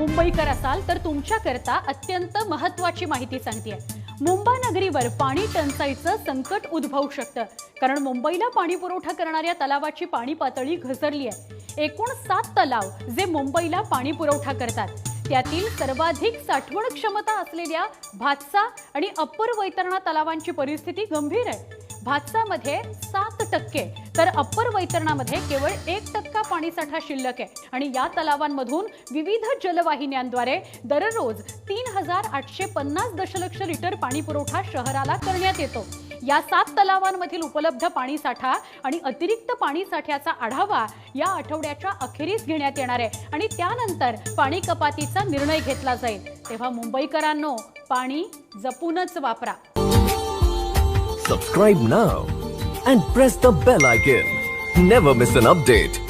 मुंबईकर असाल तर तुमच्याकरता अत्यंत महत्त्वाची माहिती सांगतेय। मुंबई नगरीवर पाणी टंचाईचं संकट उद्भवू शकतं, कारण मुंबईला पाणी पुरवठा करणाऱ्या तलावाची पाणी पातळी घसरली आहे। एकूण 7 तलाव जे मुंबईला पाणी पुरवठा करतात, त्यातील सर्वाधिक साठवण क्षमता असलेल्या भातसा आणि अप्पर वैतरणा तलावांची परिस्थिती गंभीर आहे। भातसामध्ये 7% तर अप्पर वैतरणामध्ये केवळ 1% पाणीसाठा शिल्लक आहे आणि या तलावांमधून विविध जलवाहिन्यांद्वारे दररोज 3850 दशलक्ष लिटर पाणी पुरवठा शहराला करण्यात येतो। या 7 तलावांमधील उपलब्ध पाणीसाठा आणि अतिरिक्त पाणीसाठ्याचा आढावा या आठवड्याच्या अखेरीस घेण्यात येणार आहे आणि त्यानंतर पाणी कपातीचा निर्णय घेतला जाईल। तेव्हा मुंबईकरांनो, पाणी जपूनच वापरा। Subscribe now and press the bell icon. Never miss an update.